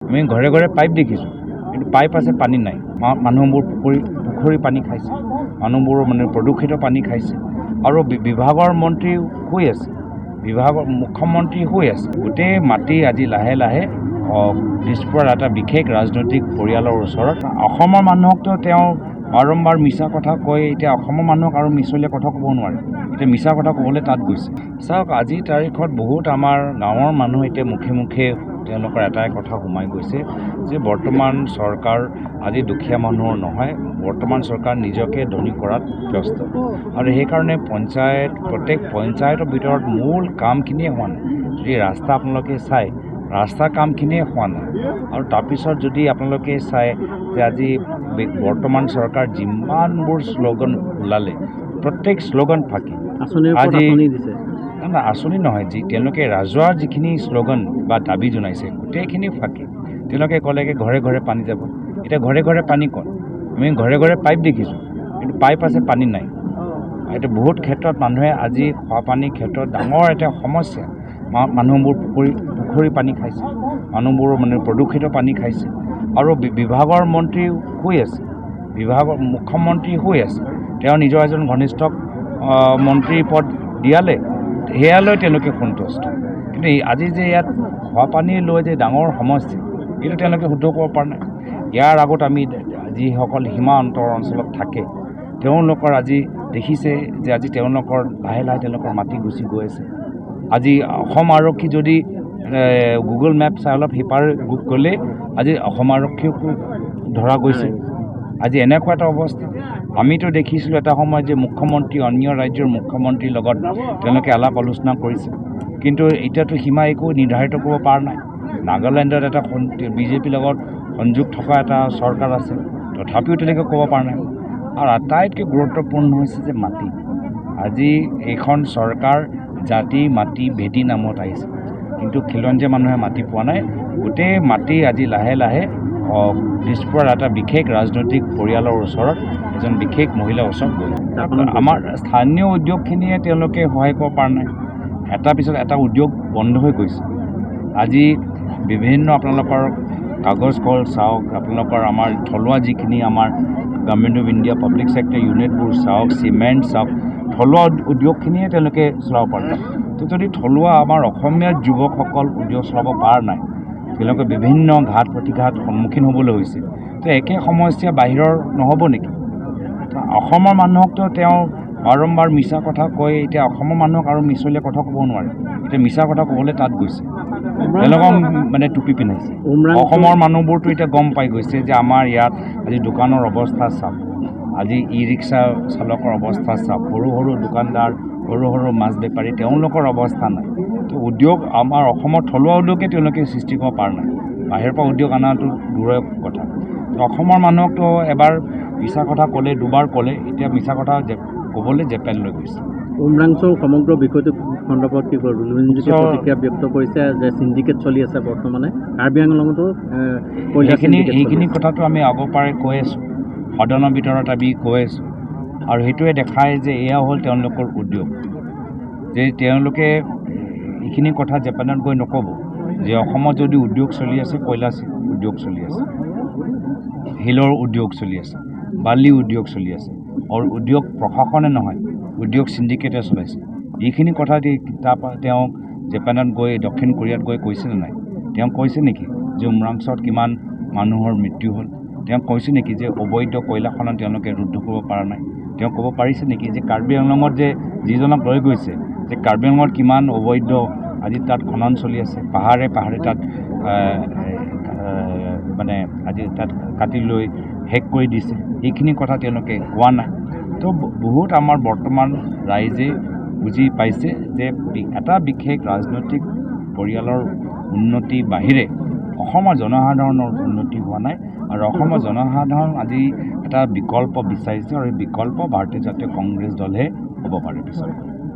আমি ঘৰে ঘৰে পাইপ দেখিছোঁ, কিন্তু পাইপ আছে, পানী নাই। মানুহবোৰ পুখুৰী পানী খাইছে, মানুহবোৰ মানে প্ৰদূষিত পানী খাইছে। আৰু বিভাগৰ মন্ত্ৰী শুই আছে, বিভাগৰ মুখ্যমন্ত্ৰী শুই আছে। গোটেই মাটি আজি লাহে লাহে দিছপুৰৰ এটা বিশেষ ৰাজনৈতিক পৰিয়ালৰ ওচৰত। অসমৰ মানুহকতো তেওঁ বাৰম্বাৰ মিছা কথা কৈ এতিয়া অসমৰ মানুহক আৰু মিছলীয়া কথা ক'ব নোৱাৰে, এতিয়া মিছা কথা ক'বলৈ তাত গৈছে। চাওক, আজিৰ তাৰিখত বহুত আমাৰ গাঁৱৰ মানুহ এতিয়া মুখে মুখে তেওঁলোকৰ এটাই কথা সোমাই গৈছে যে বৰ্তমান চৰকাৰ আজি দুখীয়া মানুহৰ নহয়, বৰ্তমান চৰকাৰ নিজকে ধনী কৰাত ব্যস্ত। আৰু সেইকাৰণে প্ৰত্যেক পঞ্চায়তৰ ভিতৰত মূল কামখিনিয়ে হোৱা নাই। যদি ৰাস্তা আপোনালোকে চায়, ৰাস্তা কামখিনিয়ে হোৱা নাই। আৰু তাৰপিছত যদি আপোনালোকে চায় যে আজি বৰ্তমান চৰকাৰ যিমানবোৰ শ্লোগান ওলালে, প্ৰত্যেক শ্লোগান ফাঁকি। আজি না আঁচনি নহয়, তেওঁলোকে ৰাজহুৱা যিখিনি শ্লোগান বা দাবী জনাইছে গোটেইখিনি ফাঁকি। তেওঁলোকে ক'লেগে ঘৰে ঘৰে পানী যাব। এতিয়া ঘৰে ঘৰে পানী ক'ত? আমি ঘৰে ঘৰে পাইপ দেখিছোঁ, কিন্তু পাইপ আছে, পানী নাই। এইটো বহুত ক্ষেত্ৰত মানুহে আজি খোৱা পানীৰ ক্ষেত্ৰত ডাঙৰ এটা সমস্যা। মানুহবোৰ পুখুৰী পানী খাইছে, মানুহবোৰ মানে প্ৰদূষিত পানী খাইছে। আৰু বিভাগৰ মন্ত্ৰী শুই আছে, বিভাগৰ মুখ্যমন্ত্ৰী শুই আছে। তেওঁ নিজৰ এজন ঘনিষ্ঠ মন্ত্ৰীৰ পদ দিয়ালে, সেয়ালৈ তেওঁলোকে সন্তুষ্ট। কিন্তু আজি যে ইয়াত খোৱা পানী লৈ যে ডাঙৰ সমস্যা, এইটো তেওঁলোকে শুদ্ধ কৰিব পৰা নাই। ইয়াৰ আগত আমি যিসকল সীমান্তৰ অঞ্চলত থাকে তেওঁলোকৰ আজি দেখিছে যে আজি তেওঁলোকৰ লাহে লাহে তেওঁলোকৰ মাটি গুচি গৈ আছে। আজি অসম আৰক্ষী যদি গুগল মেপ চাই অলপ সিপাৰ গ'লে আজি অসম আৰক্ষীকো ধৰা গৈছে। আজি এনেকুৱা এটা অৱস্থা। আমিতো দেখিছিলোঁ এটা সময়ত যে মুখ্যমন্ত্ৰী অন্য ৰাজ্যৰ মুখ্যমন্ত্ৰীৰ লগত তেওঁলোকে আলাপ আলোচনা কৰিছে, কিন্তু এতিয়াতো সীমা একো নিৰ্ধাৰিত কৰিব পৰা নাই। নাগালেণ্ডত এটা বিজেপিৰ লগত সংযোগ থকা এটা চৰকাৰ আছে, তথাপিও তেওঁলোকে ক'ব পৰা নাই। আৰু আটাইতকৈ গুৰুত্বপূৰ্ণ হৈছে যে মাটি। আজি এইখন চৰকাৰ জাতি মাটি ভেটি নামত আহিছে, কিন্তু খিলঞ্জীয়া মানুহে মাটি পোৱা নাই। গোটেই মাটি আজি লাহে লাহে দিছপুৰৰ এটা বিশেষ ৰাজনৈতিক পৰিয়ালৰ ওচৰত, এজন বিশেষ মহিলাৰ ওচৰত গ'ল। আমাৰ স্থানীয় উদ্যোগখিনিয়ে তেওঁলোকে সহায় কৰিব পৰা নাই। এটা পিছত এটা উদ্যোগ বন্ধ হৈ গৈছে। আজি বিভিন্ন আপোনালোকৰ কাগজ কল চাওক, আপোনালোকৰ আমাৰ থলুৱা যিখিনি আমাৰ government of India public sector ইউনিটবোৰ চাওক, চিমেণ্ট চাওক, থলুৱা উদ্যোগখিনিয়ে তেওঁলোকে চলাব পৰা নাই। তো যদি থলুৱা আমাৰ অসমীয়া যুৱকসকল উদ্যোগ চলাব পৰা নাই, তেওঁলোকে বিভিন্ন ঘাত প্ৰতিঘাত সন্মুখীন হ'বলৈ হৈছে, তো একে সমস্যা বাহিৰৰ নহ'ব নেকি? অসমৰ মানুহকতো তেওঁ বাৰম্বাৰ মিছা কথা কৈ এতিয়া অসমৰ মানুহক আৰু মিছলীয়া কথা ক'ব নোৱাৰে, এতিয়া মিছা কথা ক'বলৈ তাত গৈছে। তেওঁলোকক মানে টুপি পিন্ধাইছে। অসমৰ মানুহবোৰতো এতিয়া গম পাই গৈছে যে আমাৰ ইয়াত আজি দোকানৰ অৱস্থা চাওক, আজি ই ৰিক্সা চালকৰ অৱস্থা চাওক, সৰু সৰু দোকানদাৰ, সৰু সৰু মাছ বেপাৰী, তেওঁলোকৰ অৱস্থা নাই। তো উদ্যোগ আমাৰ অসমৰ থলুৱা উদ্যোগে তেওঁলোকে সৃষ্টি কৰিব পৰা নাই, বাহিৰৰ পৰা উদ্যোগ অনাটো দূৰৰ কথা। অসমৰ মানুহকতো এবাৰ মিছা কথা ক'লে, দুবাৰ ক'লে, এতিয়া মিছা কথা ক'বলৈ জেপেন লৈ গৈছে। উমৰাংচুৰ সমগ্ৰ বিষয়টো সন্দৰ্ভত কি কৰিব? লুৰিণজ্যোতিয়ে প্ৰতিক্ৰিয়া ব্যক্ত কৰিছে যে চিণ্ডিকেট চলি আছে বৰ্তমানে, কাৰ্বি আংলঙতো সেইখিনি কথাটো আমি আগৰ পৰাই কৈ আছোঁ, সদনৰ ভিতৰত আমি কৈ আছোঁ। আৰু সেইটোৱে দেখায় যে এয়া হ'ল তেওঁলোকৰ উদ্যোগ, যে তেওঁলোকে এইখিনি কথা জাপানত গৈ নক'ব যে অসমত যদি উদ্যোগ চলি আছে, কয়লা উদ্যোগ চলি আছে, শিলৰ উদ্যোগ চলি আছে, বালি উদ্যোগ চলি আছে, আৰু উদ্যোগ প্ৰশাসনে নহয়, উদ্যোগ চিণ্ডিকেটে চলাইছে। এইখিনি কথা তাৰপৰা তেওঁ জাপানত গৈ দক্ষিণ কোৰিয়াত গৈ কৈছেনে নাই? তেওঁ কৈছে নেকি যে উমৰাংচত কিমান মানুহৰ মৃত্যু হ'ল? তেওঁ কৈছে নেকি যে অবৈধ কয়লা খনন তেওঁলোকে ৰুদ্ধ কৰিব পৰা নাই? তেওঁ ক'ব পাৰিছে নেকি যে কাৰ্বি আংলঙত যে যিজনক লৈ গৈছে, যে কাৰ্বি আংলঙত কিমান অবৈধ আজি তাত খনন চলি আছে, পাহাৰে পাহাৰে তাত মানে আজি তাত কাটি লৈ শেষ কৰি দিছে, এইখিনি কথা তেওঁলোকে কোৱা নাই। তো বহুত আমাৰ বৰ্তমান ৰাইজে বুজি পাইছে যে এটা বিশেষ ৰাজনৈতিক পৰিয়ালৰ উন্নতি বাহিৰে অসমৰ জনসাধাৰণৰ উন্নতি হোৱা নাই। আৰু অসমৰ জনসাধাৰণ আজি এটা বিকল্প বিচাৰিছে, আৰু এই বিকল্প ভাৰতীয় জাতীয় কংগ্ৰেছ দলহে হ'ব পাৰে পিছত।